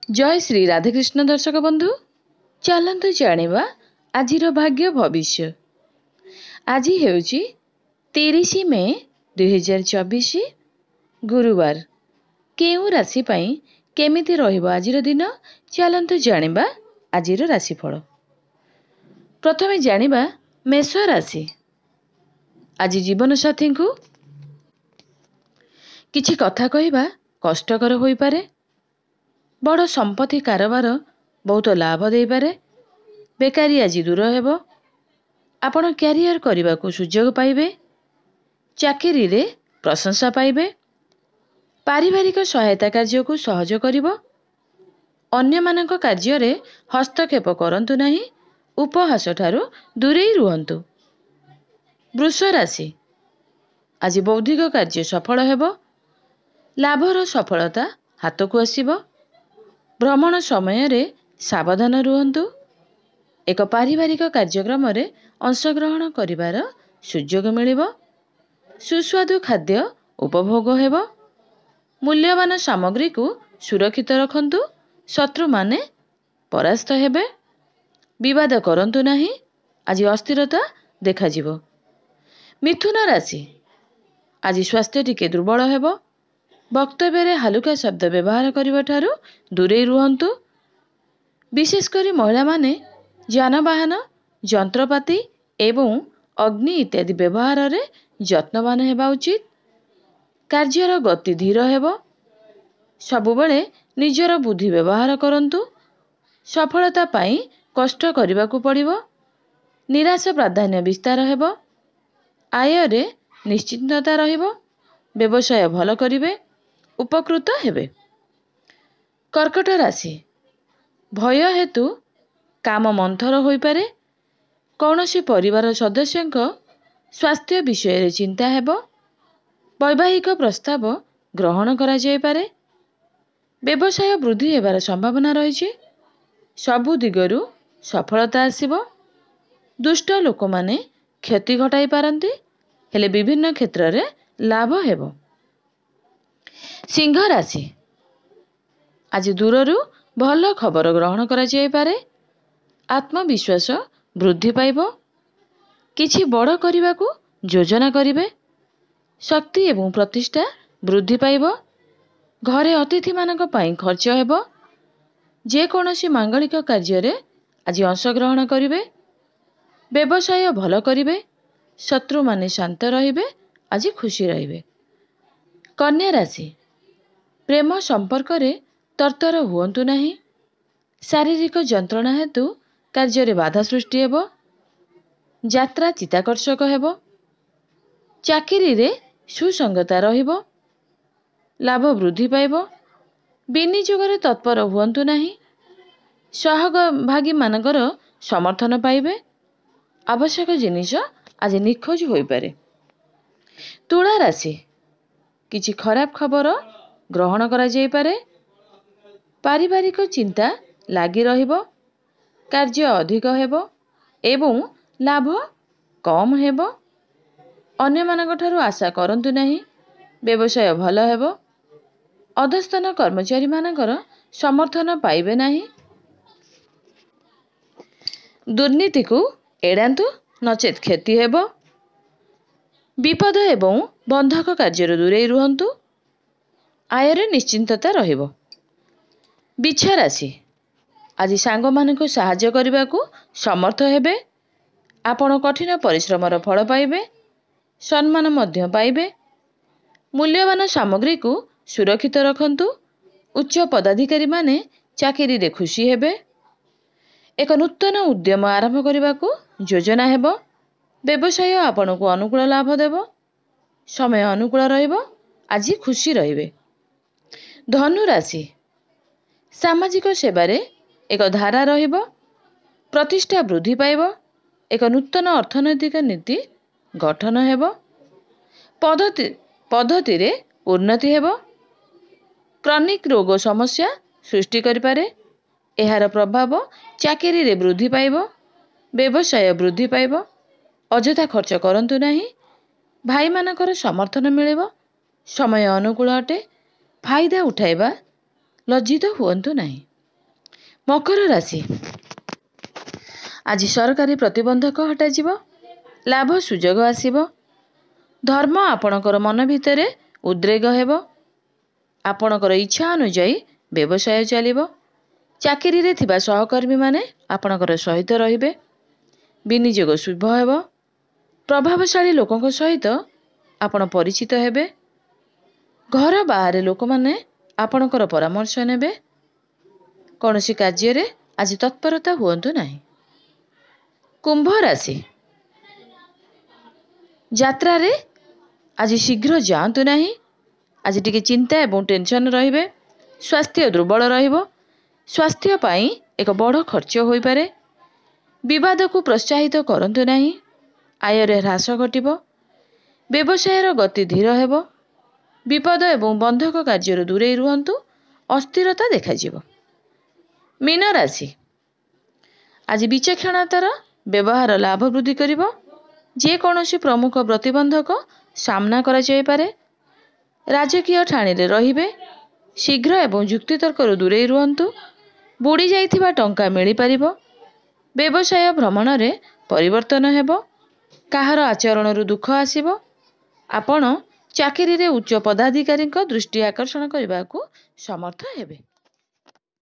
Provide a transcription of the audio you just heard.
जय श्री राधेकृष्ण दर्शक बंधु चलतु जानिबा आजिर भाग्य भविष्य। आज हेउची 30 मे 2024 गुरुवार। केउ राशि पाई केमिति रहिबो आजिर दिन चलतु जानिबा आजिर राशिफल। प्रथमे जानिबा मेष राशि। आज जीवन साथी को किछि कथा कहबा कष्टकर होई पारे। बड़ संपत्ति कारोबार बहुत लाभ दे पारे। बेकारी आज दूर हेबो। आपण क्यारियर करने को सुजोग पाइबे। चाकरी रे प्रशंसा पाइबे। पारिवारिक सहायता कार्य को सहज करिवो। अन्य मानक कार्य रे हस्तक्षेप करंतु नहीं। उपहास ठारू दूरे रुहंतु। वृष राशि। आज बौद्धिक कार्य सफल हेबो। लाभर सफलता हाथ को आसीबो। भ्रमण समय रे सावधान रुहंतु। एक पारिवारिक कार्यक्रम रे अंशग्रहण करिवार सुजोग मिलिबो। सुस्वादु खाद्य उपभोग हेबो। मूल्यवान सामग्री को सुरक्षित रखंतु। शत्रु माने परास्त हेबे। विवाद करंतु नहीं। आज अस्थिरता देखा जिवो। मिथुन राशि। आज स्वास्थ्य टिके दुर्बल हेबो। वक्तव्य रे हालुका शब्द व्यवहार करिवा ठारू दूरे रुहंतु। विशेषकर महिला माने जानवाहन यंत्रपाति एवं अग्नि इत्यादि व्यवहार रे यत्नवान हेबा उचित। कार्यर गति धीर हेबो। सबुबले निजर बुद्धि व्यवहार करंतु। सफलता पाई कष्ट करिबा को पड़िबो। निराश प्राधान्य विस्तार हेबो। आय रे निश्चिंतता रहिबो। व्यवसाय भल करिवे। उपकृत हेबे। कर्कट राशि। भय हेतु काम मंथर होई पारे। कौनसी परिवार सदस्यंक स्वास्थ्य विषय रे चिंता हेबो। वैवाहिक प्रस्ताव ग्रहण करा जाय पारे। व्यवसाय वृद्धि हेबार संभावना रहिछि। सबु दिगरु सफलता आसीबो। दुष्ट लोक माने क्षति घटाई पारंती। हेले विभिन्न क्षेत्र रे लाभ हेबो। सिंह राशि। आज दूररू भल खबर ग्रहण करा जाय पारे। आत्मविश्वास वृद्धि पाइबो। किछि बड़ करिबा को योजना करिवे। शक्ति एवं प्रतिष्ठा वृद्धि पाइबो। घरे अतिथि मानक पाई खर्च हेबो। जे कोनोसी मांगलिक कार्य रे आज अंशग्रहण करिवे। व्यवसाय भल करिवे। शत्रु माने शांत रहिबे। आज खुशी रहिबे। कन्या राशि। प्रेम संपर्क रे तरतर हुअंतु नहीं। शारीरिक जंत्रणा हेतु कार्य रे बाधा सृष्टि हेबो। यात्रा चिताकर्षक हेबो। चाकरी रे सुसंगता रहिबो। लाभ वृद्धि पाइबो। विनियोग रे तत्पर हुअंतु नहीं। सहभागी मानकर समर्थन पाइबे। आवश्यक जिनिस आज निखोज होई पारे। तुला राशि। किछि खराब खबर ग्रहण करा जाय पारे। पारिवारिक चिंता लागी रहिबो। कार्य अधिक हेबो एवं लाभ कम हेबो। अन्य मानक ठारू आशा करंतु नहीं। व्यवसाय भल हेबो। अधस्तन कर्मचारी मानकर समर्थन पाइबे नहीं। दुर्नीति को एड़ांतु नचेत क्षति हेबो। विपद एवं बंधक कार्य दूरे रुहंतु। आय रे निश्चिंतता रहिबो। बिच्छा राशि। आज सांग मानक सहाय्य करने को समर्थ हेबे। आपण कठिन परिश्रमर फल पाइबे। सम्मान मध्य पाइबे। मूल्यवान सामग्री को सुरक्षित रखंतु। उच्च पदाधिकारी माने चाकरी रे खुशी हेबे। एक नूतन उद्यम आरंभ करने को योजना हेबो। व्यवसाय आपण को अनुकूल लाभ देबो। समय अनुकूल रहिबो। आज खुशी रहिबे। धनु राशि। सामाजिक सेवारे एक धारा रहिबो। प्रतिष्ठा वृद्धि पाइबो। एक नूतन अर्थनैतिक नीति गठन हेबो। पद्धति रे उन्नति हेबो। क्रॉनिक रोग समस्या सृष्टि करि पारे। एहार प्रभाव चाकरी रे वृद्धि पाइबो। व्यवसाय वृद्धि पाइबो। अଯଥା खर्च करंतु नहीं। भाई मानकर समर्थन मिलिबो। समय अनुकूल अटे। फायदा उठाइबा लज्जित हुअंतु नहीं। ମକର ରାଶି, ଆଜି ସରକାରୀ ପ୍ରତିବନ୍ଧକ ହଟାଯିବ, ଲାଭ ସୁଯୋଗ ଆସିବ। ଧର୍ମ ଆପଣଙ୍କର ମନ ଭିତରେ ଉଦ୍ରେକ ହେବ। ଆପଣଙ୍କର ଇଚ୍ଛା ଅନୁଯାୟୀ ବ୍ୟବସାୟ ଚାଲିବ। ଚାକିରିରେ ଥିବା ସହକର୍ମୀମାନେ ଆପଣଙ୍କର ସହିତ ରହିବେ। ବିନିଯୋଗ ଶୁଭ ହେବ। ପ୍ରଭାବଶାଳୀ ଲୋକଙ୍କ ସହିତ ଆପଣ ପରିଚିତ ହେବେ। ଘର ବାହାରେ ଲୋକମାନେ ଆପଣଙ୍କର ପରାମର୍ଶ ନେବେ। କୌଣସି କାର୍ଯ୍ୟରେ ଆଜି ତତ୍ପରତା ହୁଅନ୍ତୁ ନାହିଁ। କୁମ୍ଭ ରାଶି, ଯାତ୍ରାରେ ଆଜି ଶୀଘ୍ର ଯାଆନ୍ତୁ ନାହିଁ। ଆଜି ଟିକେ ଚିନ୍ତା ଏବଂ ଟେନସନ୍ ରହିବେ। ସ୍ୱାସ୍ଥ୍ୟ ଦୁର୍ବଳ ରହିବ। ସ୍ୱାସ୍ଥ୍ୟ ପାଇଁ ଏକ ବଡ଼ ଖର୍ଚ୍ଚ ହୋଇପାରେ। ବିବାଦକୁ ପ୍ରୋତ୍ସାହିତ କରନ୍ତୁ ନାହିଁ। ଆୟରେ ହ୍ରାସ ଘଟିବ। ବ୍ୟବସାୟର ଗତି ଧୀର ହେବ। ବିପଦ ଏବଂ ବନ୍ଧକ କାର୍ଯ୍ୟରୁ ଦୂରେଇ ରୁହନ୍ତୁ। ଅସ୍ଥିରତା ଦେଖାଯିବ। ମୀନ ରାଶି, ଆଜି ବିଚକ୍ଷଣତାର ବ୍ୟବହାର ଲାଭ ବୃଦ୍ଧି କରିବ। ଯେକୌଣସି ପ୍ରମୁଖ ପ୍ରତିବନ୍ଧକ ସାମ୍ନା କରାଯାଇପାରେ। ରାଜକୀୟ ଠାଣିରେ ରହିବେ। ଶୀଘ୍ର ଏବଂ ଯୁକ୍ତିତର୍କରୁ ଦୂରେଇ ରୁହନ୍ତୁ। ବୁଡ଼ି ଯାଇଥିବା ଟଙ୍କା ମିଳିପାରିବ। ବ୍ୟବସାୟ ଭ୍ରମଣରେ ପରିବର୍ତ୍ତନ ହେବ। କାହାର ଆଚରଣରୁ ଦୁଃଖ ଆସିବ। ଆପଣ ଚାକିରିରେ ଉଚ୍ଚ ପଦାଧିକାରୀଙ୍କ ଦୃଷ୍ଟି ଆକର୍ଷଣ କରିବାକୁ ସମର୍ଥ ହେବେ।